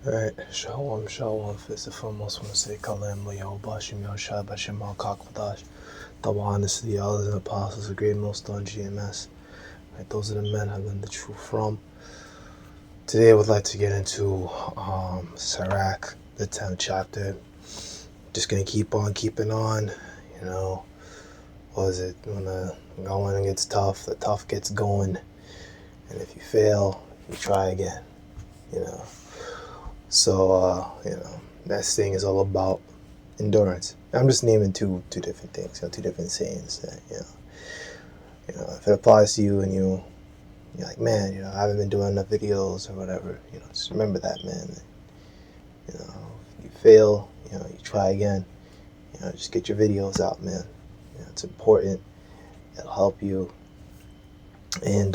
Alright, Shalom, Shalom. First and foremost, I want to say Kalam Leo Bashim Yoshai Bashim Al Kakwadash. Double honors to the elders and apostles, the great most on GMS. Right, those are the men I learned the truth from. Today I would like to get into Sirach, the 10th chapter. Just gonna keep on keeping on. You know, what is it? When the going gets tough, the tough gets going. And if you fail, you try again. You know. So, that thing is all about endurance. I'm just naming two different things, two different sayings that, if it applies to you and you're like, man, I haven't been doing enough videos or whatever, just remember that, man. If you fail, you try again. Just get your videos out, man. It's important. It'll help you. And,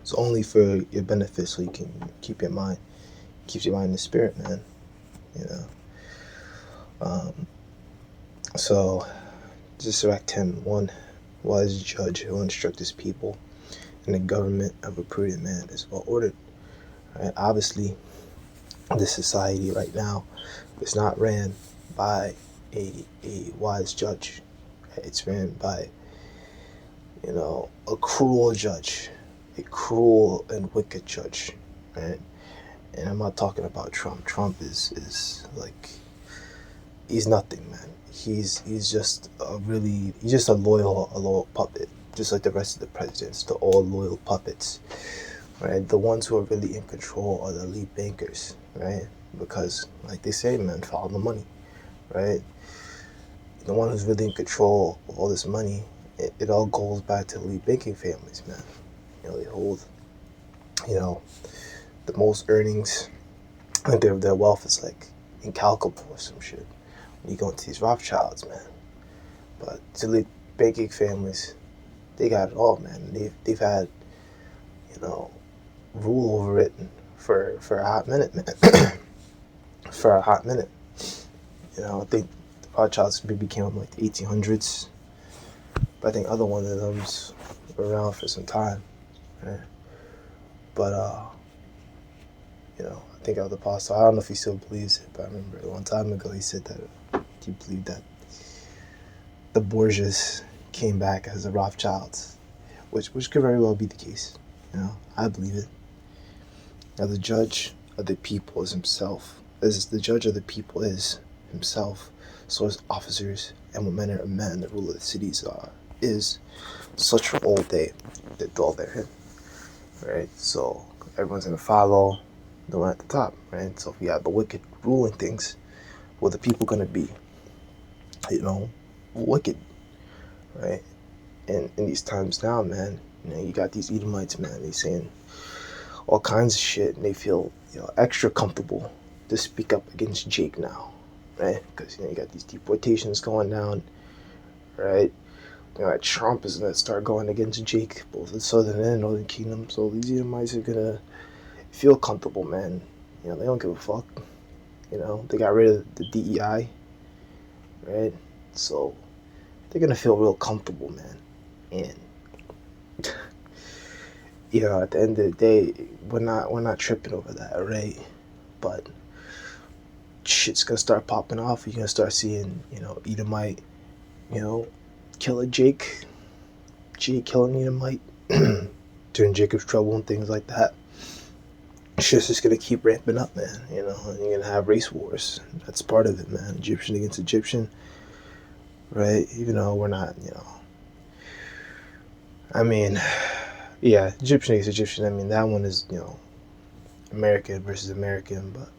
it's only for your benefit, so you can keeps your mind in the spirit, man. So just Sirach 10:1, wise judge who instruct his people, and the government of a prudent man is well ordered. Right? Obviously, this society right now is not ran by a wise judge. Right? It's ran by a cruel judge, a cruel and wicked judge, right? And I'm not talking about Trump. Trump is like, he's nothing, man. He's just a loyal puppet, just like the rest of the presidents. They're all loyal puppets, right? The ones who are really in control are the elite bankers, right? Because, like they say, man, follow the money, right? The one who's really in control of all this money, it all goes back to elite banking families, man. They hold, the most earnings. I think their wealth is like incalculable or some shit. When you go into these Rothschilds, man. But elite banking families, they got it all, man. They've had, rule over it for a hot minute, man. For a hot minute. I think the Rothschilds maybe came up in like the 1800s. But I think other one of them's around for some time, right? But I think of the apostle. I don't know if he still believes it, but I remember a long time ago he said that he believed that the Borgias came back as the Rothschilds, which could very well be the case. I believe it. Now the judge of the people is himself. As the judge of the people is himself, so his officers and what manner of men the ruler of the cities is such an old day that dwell therein. Right? So everyone's gonna follow the one at the top, right? So if we have the wicked ruling things, what are the people gonna be? Wicked, right? And in these times now, man, you got these Edomites, man, they saying all kinds of shit, and they feel extra comfortable to speak up against Jake now, right? Because you got these deportations going down, right? Trump is gonna start going against Jake, both the southern and northern kingdom. So these Edomites are gonna feel comfortable, man. They don't give a fuck. They got rid of the DEI, right? So they're gonna feel real comfortable, man. And at the end of the day, we're not tripping over that, right? But shit's gonna start popping off. You're gonna start seeing, Edomite, kill a Jake killing Edomite, during Jacob's trouble and things like that. Shit's just gonna keep ramping up, man. And you're gonna have race wars. That's part of it, man. Egyptian against Egyptian, right? Even though we're not, I mean, yeah, Egyptian against Egyptian. I mean, that one is, American versus American. But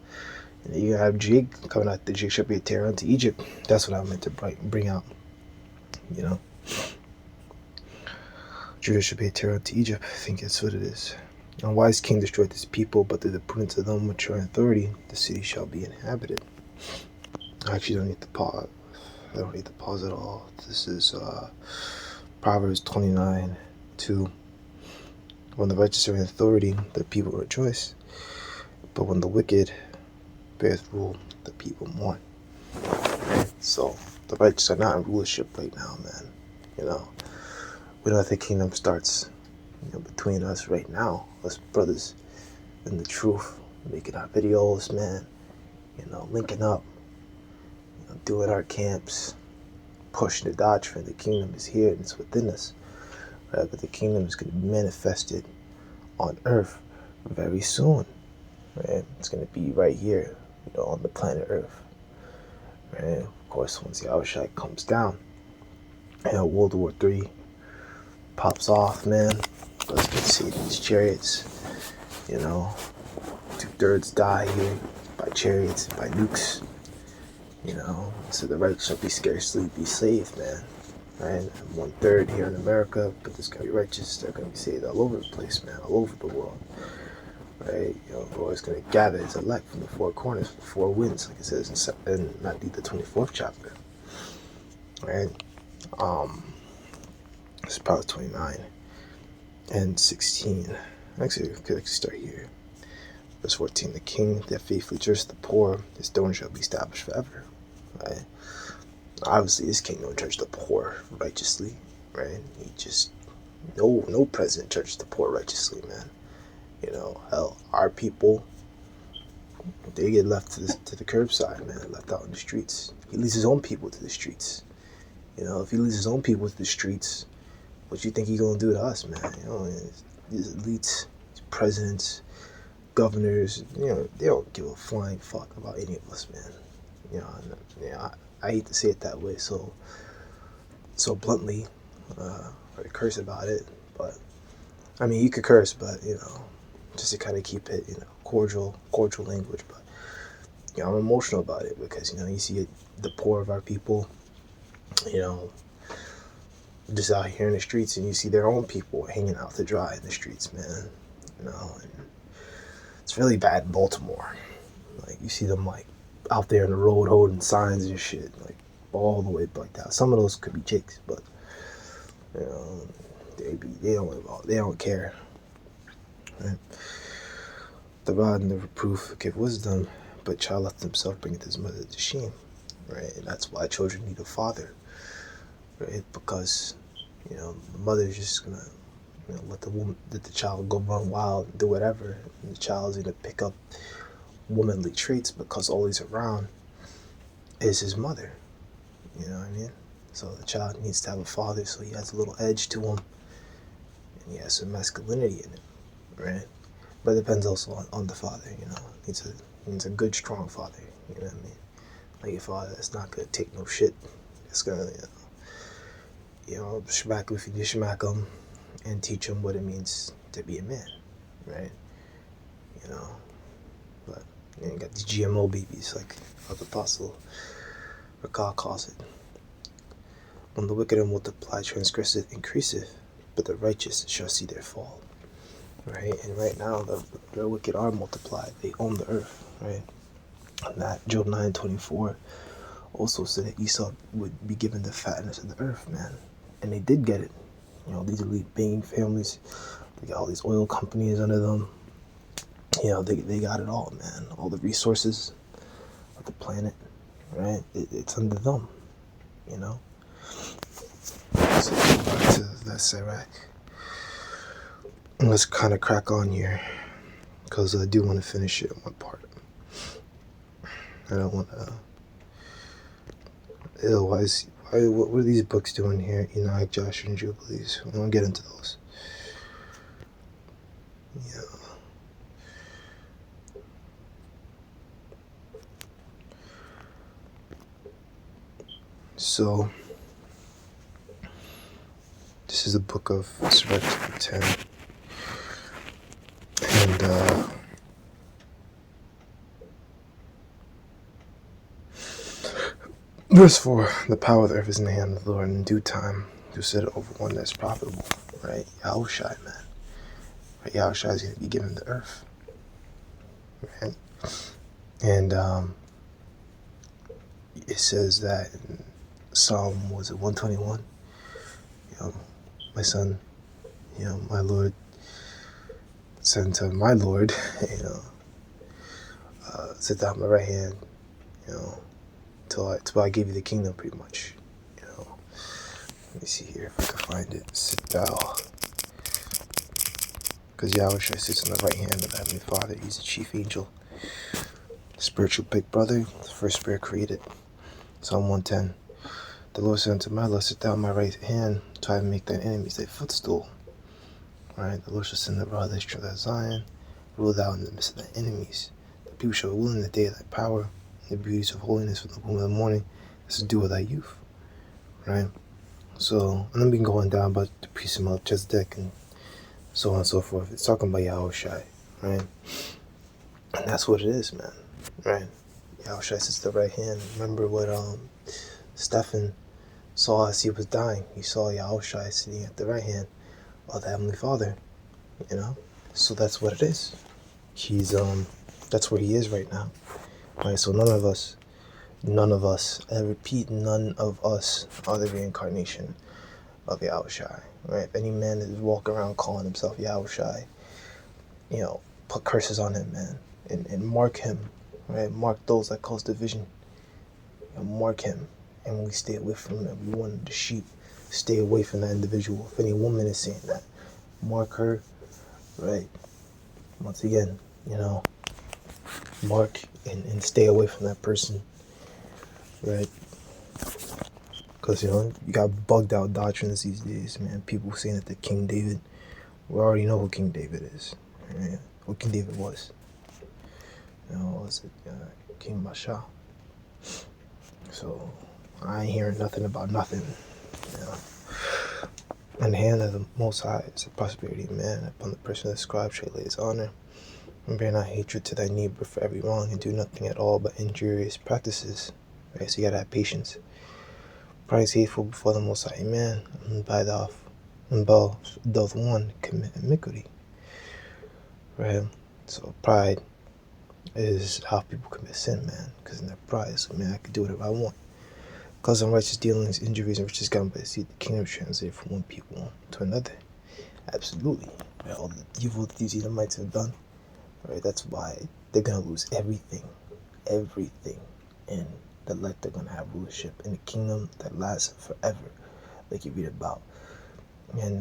you have Jake coming out. The Jake should be a terror unto Egypt. That's what I meant to bring out. Judah should be a terror unto Egypt. I think that's what it is. A wise king destroyed his people, but through the prudence of them which are in authority, the city shall be inhabited. I actually don't need to pause. I don't need to pause at all. This is Proverbs 29:2. When the righteous are in authority, the people rejoice. But when the wicked beareth rule, the people mourn. So the righteous are not in rulership right now, man. We know that the kingdom starts between us right now, us brothers in the truth, making our videos, man, linking up, doing our camps, pushing the doctrine. The kingdom is here and it's within us, right? But the kingdom is going to be manifested on earth very soon, right? It's going to be right here, on the planet Earth, right? Of course, once the Yahushua comes down, World War III pops off, man. Let's get to see these chariots, 2/3 die here by chariots, by nukes, so the right shall be scarcely be saved, man, right? And 1/3 here in America, but there's gonna be righteous, they're gonna be saved all over the place, man, all over the world, right? The Lord's gonna gather his elect from the four corners, from the four winds, like it says in Matthew the 24th chapter, right? It's probably 29 and 16. Actually, I could start here. Verse 14, the king that faithfully judges the poor, his throne shall be established forever, right? Obviously, this king don't judge the poor righteously, right? He just, no president judges the poor righteously, man. Hell, our people, they get left to the curbside, man, left out in the streets. He leads his own people to the streets. If he leads his own people to the streets, what you think he gonna do to us, man? These elites, these presidents, governors, they don't give a flying fuck about any of us, man. I hate to say it that way, so bluntly, or to curse about it, but I mean, you could curse, but just to kind of keep it, cordial language. But I'm emotional about it because you see the poor of our people, just out here in the streets, and you see their own people hanging out to dry in the streets, man. And it's really bad in Baltimore. Like, you see them like out there in the road holding signs and shit, like all the way like that. Some of those could be chicks, but they don't care. Right? The rod and the reproof give wisdom, but child left himself bringeth his mother to shame. Right? And that's why children need a father. Right? Because the mother's just gonna let the child go run wild and do whatever, and the child's gonna pick up womanly traits because all he's around is his mother. You know what I mean? So the child needs to have a father, so he has a little edge to him, and he has some masculinity in it, right? But it depends also on the father. Needs a good, strong father. You know what I mean? Like a father that's not gonna take no shit. It's gonna smack him if you need to smack him, and teach him what it means to be a man, right? But you got these GMO babies, like the Apostle Rakah calls it. When the wicked are multiplied, transgresseth, increaseth, but the righteous shall see their fall, right? And right now, the wicked are multiplied. They own the earth, right? And that Job 9:24 also said that Esau would be given the fatness of the earth, man. And they did get it. These elite banking families, they got all these oil companies under them. They got it all, man. All the resources of the planet, right? It's under them, So back to that sirach. Let's kind of crack on here, because I do want to finish it in one part. I don't want to... Otherwise, what are these books doing here? Enoch, Joshua, and Jubilees. We don't get into those. Yeah. So, this is the book of sirach pt1. And, verse 4, the power of the earth is in the hand of the Lord, and in due time to set it over one that's profitable, right? Yahushua, man. Right? Yahushua is going to be given the earth, right? And it says that in Psalm, was it 121? My son, my Lord, said to my Lord, sit down on my right hand, till I give you the kingdom, pretty much. Let me see here if I can find it. Sit thou Because Yahushua sits on the right hand of the Heavenly Father. He's the chief angel, spiritual big brother, the first spirit created. Psalm 110. The Lord said unto my Lord, sit down on my right hand, till I make thine enemies thy footstool. Right? The Lord shall send the rod of thy strength at Zion, rule thou in the midst of thy enemies. The people shall rule in the day of thy power, and the beauties of holiness from the womb of the morning. This is the dew of thy youth. Right? So, and then we can go on down about the priest of Melchizedek and so on and so forth. It's talking about Yahushua, right? And that's what it is, man. Right? Yahushua sits at the right hand. Remember what Stephen saw as he was dying. He saw Yahushua sitting at the right hand of the Heavenly Father, you know? So that's what it is. He's that's where he is right now. Right? So none of us, I repeat, none of us are the reincarnation of Yahushua. Right? If any man is walking around calling himself Yahushua, you know, put curses on him, man. And mark him. Right? Mark those that cause division. Mark him. And when we stay away from him, we want the sheep stay away from that individual. If any woman is saying that, mark her, right? Once again, you know, mark and stay away from that person, right? Because, you know, you got bugged out doctrines these days, man. People saying that the King David, we already know who King David is, right? Who King David was. You know, what was it? King Masha. So, I ain't hearing nothing about nothing, you know. And the hand of the Most High is the prosperity of man. Upon the person that scribe shall lay his honor. And bear not hatred to thy neighbor for every wrong, and do nothing at all but injurious practices. Right? So you gotta have patience. Pride is hateful before the Most High man, and both doth one commit iniquity. Right? So pride is how people commit sin, man. Because in their pride, it's like, man, I can do whatever I want. Cause unrighteous dealings, injuries, and riches gotten by the seed, the kingdom translated from one people to another. Absolutely. Right? All the evil that these Edomites have done, right? That's why they're gonna lose everything. And the elect are gonna have rulership in a kingdom that lasts forever, like you read about. And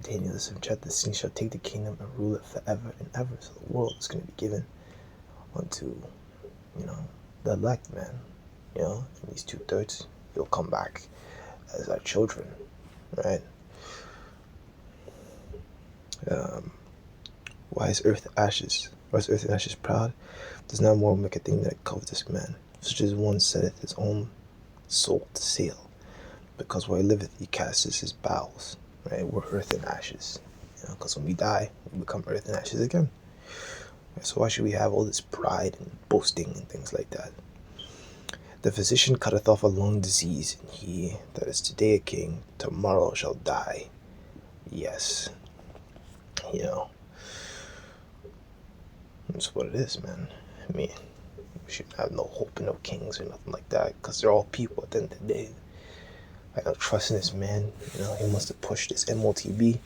Daniel 7 chapter, the king shall take the kingdom and rule it forever and ever. So the world is gonna be given unto, you know, the elect, man. You know, and these 2/3, you'll come back as our children, right? Why is earth ashes? Why is earth and ashes proud? Does not more make a thing that covetous man, such as one setteth his own soul to sail. Because where he liveth, he casteth his bowels. Right? We're earth and ashes. You know, because when we die, we become earth and ashes again. Right? So why should we have all this pride and boasting and things like that? The physician cutteth off a lung disease, and he that is today a king, tomorrow shall die. Yes. You know. That's what it is, man. I mean, we shouldn't have no hope in no kings or nothing like that, because they're all people at the end of the day. I don't trust in this man. You know, he must have pushed this MOTB.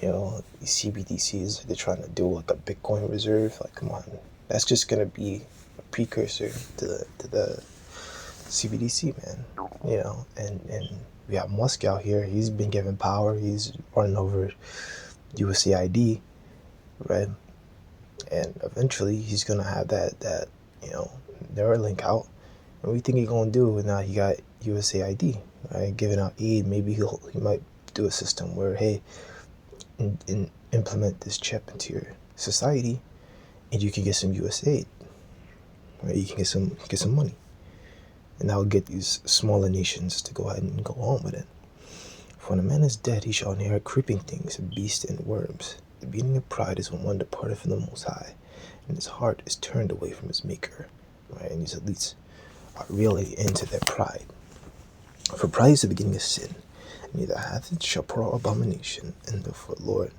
You know, these CBDCs, they're trying to do like a Bitcoin reserve. Like, come on. That's just going to be a precursor to the CBDC, man. You know, and we have Musk out here. He's been given power. He's running over USAID, right? And eventually he's gonna have that you know, Neuralink out. And what do you think he's gonna do now? He got USAID, right? Giving out aid. Maybe he might do a system where, hey, implement this chip into your society, and you can get some USAID, right? You can get some money, and that will get these smaller nations to go ahead and go on with it. For when a man is dead, he shall inherit creeping things, beasts, and worms. The beginning of pride is when one departed from the Most High, and his heart is turned away from his Maker. Right? And these elites are really into their pride. For pride is the beginning of sin, and neither hath it shall pour out abomination in the foot Lord,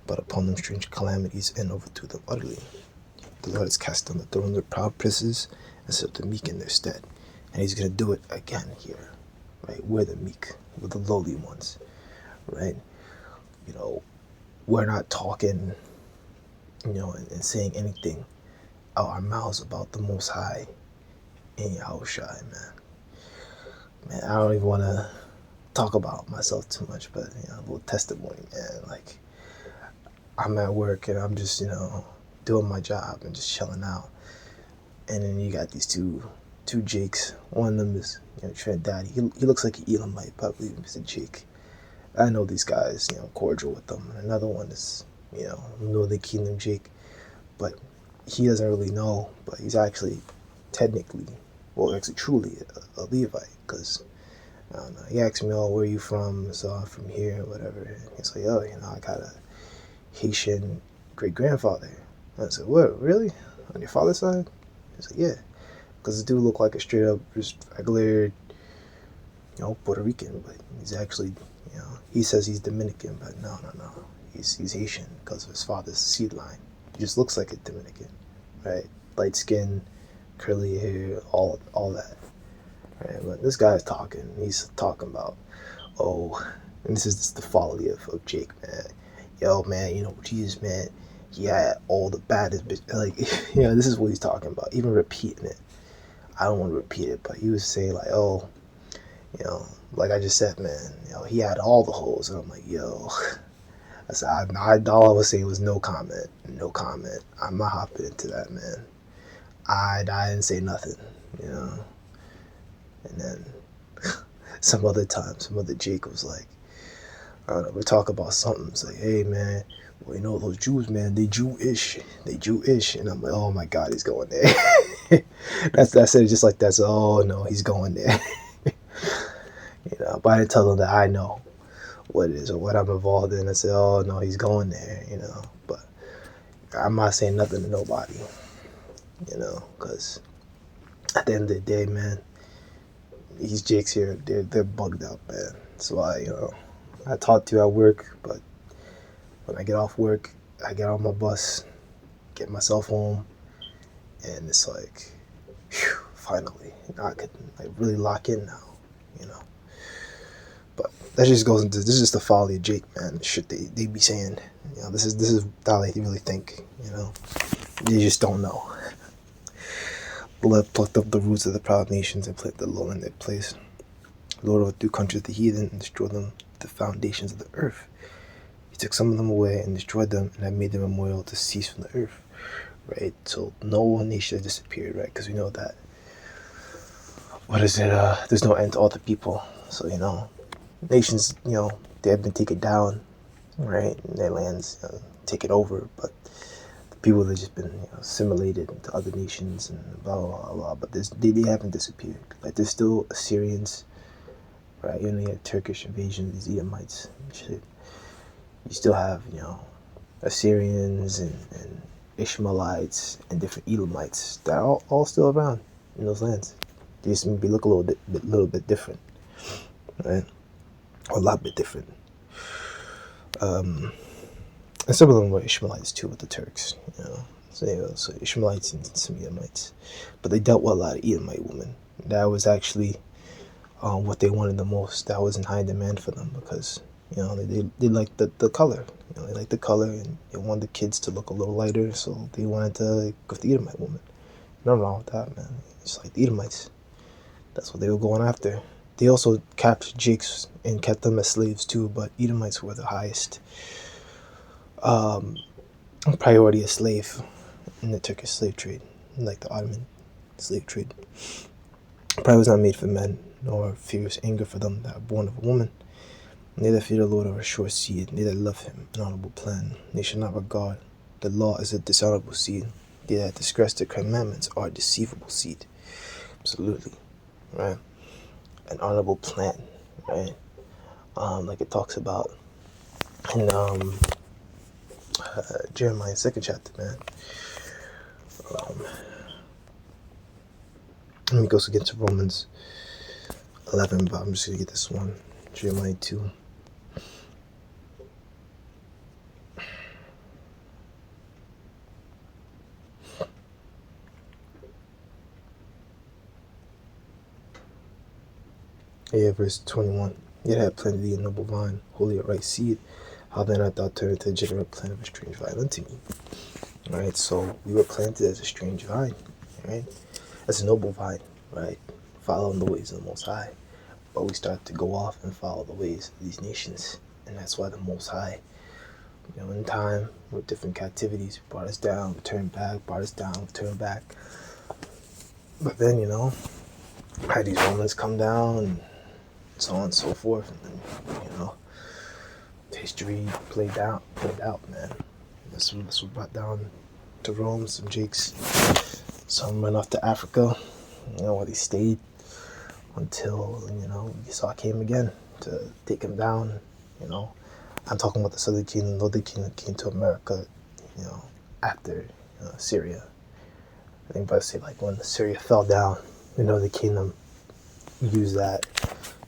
but upon them strange calamities, and overthrew them utterly. The Lord has cast down the thrones of proud princes, and set the meek in their stead. And he's going to do it again here. Right? We're the meek, we're the lowly ones. Right? You know, we're not talking, you know, and saying anything out our mouths about the Most High and Yahushua, man. Man, I don't even want to talk about myself too much, but, you know, a little testimony, man. Like, I'm at work and I'm just, doing my job and just chilling out. And then you got these two Jakes. One of them is, Trent Daddy. He looks like an Elamite, probably Mr. Jake. I know these guys, cordial with them. And another one is, Northern Kingdom Jake. But he doesn't really know, but he's actually technically, well, actually truly a Levite, because I don't know. He asked me, "Oh, where are you from?" So I'm from here, or whatever. And he's like, "Oh, I got a Haitian great grandfather." And I said, "What? Really? On your father's side?" He's like, "Yeah," because the dude looked like a straight up, just regular, Puerto Rican, but he's actually, he says he's Dominican, but no, he's Haitian because of his father's seed line. He just looks like a Dominican, right? Light skin, curly hair, all that. Right? But this guy's talking. He's talking about, oh, and this is just the folly of Jake, man. Yo, man, Jesus, man, he had all the baddest bitch. Like, this is what he's talking about. Even repeating it. I don't want to repeat it, but he was saying like, oh, like I just said, man, he had all the holes, and I'm like, yo. I said, all I was saying was no comment. I'm not hopping into that, man. I didn't say nothing, And then some other Jake was like, I don't know, we talk about something. It's like, hey, man, well, those Jews, man, they Jewish. And I'm like, oh my God, he's going there. That's it, just like that. So, oh no, he's going there. But I didn't tell him that I know what it is or what I'm involved in. I said, oh no, he's going there, But I'm not saying nothing to nobody, because at the end of the day, man, these Jakes here, they're bugged out, man. So I talk to you at work, but when I get off work, I get on my bus, get myself home, and it's like, whew, finally, I could really lock in now, But that just goes into, this is just the folly of Jake, man. Shit they be saying, this is how they really think, You just don't know. Blood plucked up the roots of the proud nations and put the law in their place. Lord overthrew countries of the heathen and destroyed them, the foundations of the earth. He took some of them away and destroyed them, and I made them memorial to cease from the earth. Right? So no one nation has disappeared, right? Because we know that. What is it? There's no end to all the people. So, nations, they have been taken down, right? And their lands taken over, but the people have just been assimilated into other nations and blah, blah, blah, blah. But they haven't disappeared. Like, there's still Assyrians, right? You had Turkish invasion of these Edomites and shit. You still have, Assyrians and Ishmaelites and different Edomites that are all still around in those lands. They just maybe look a little bit different, right? Or a lot bit different. And some of them were Ishmaelites too with the Turks, So Ishmaelites and some Edomites. But they dealt with a lot of Edomite women. That was actually what they wanted the most. That was in high demand for them because, they liked the color. They liked the color and they wanted the kids to look a little lighter, so they wanted to go with the Edomite woman. Nothing wrong with that, man. It's like the Edomites. That's what they were going after. They also captured Jakes and kept them as slaves too, but Edomites were the highest priority as slave in the Turkish slave trade, like the Ottoman slave trade. Pride was not made for men, nor fierce anger for them that are born of a woman. They that fear the Lord are a sure seed, they that love him an honorable plan. They shall not regard the law as a dishonorable seed. They that transgress the commandments are a deceivable seed. Absolutely, right? An honorable plan, right? Like it talks about in Jeremiah 2nd chapter, man. Let me go against Romans 11, but I'm just gonna get this one. Jeremiah 2. Yeah, verse 21. Yet I have planted thee a noble vine, wholly a right seed. How then art thou turned to the general plant of a strange vine unto me? Alright, so we were planted as a strange vine, right? As a noble vine, right? Following the ways of the Most High. But we start to go off and follow the ways of these nations. And that's why the Most High in time with different captivities. Brought us down, returned back, brought us down, returned back. But then, had these Romans come down and so on and so forth. And then, history played out, man. This was brought down to Rome. Some Jakes, some went off to Africa, where they stayed until, Esau came again to take him down, I'm talking about the Southern Kingdom. Northern Kingdom came to America, after Syria. I think by say like when Syria fell down, the Northern Kingdom used that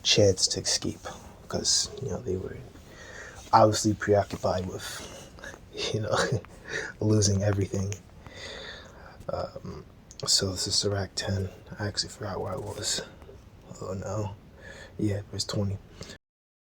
chance to escape because they were obviously preoccupied with losing everything. So this is Sirach 10. I actually forgot where I was. Oh no. Yeah, verse 20.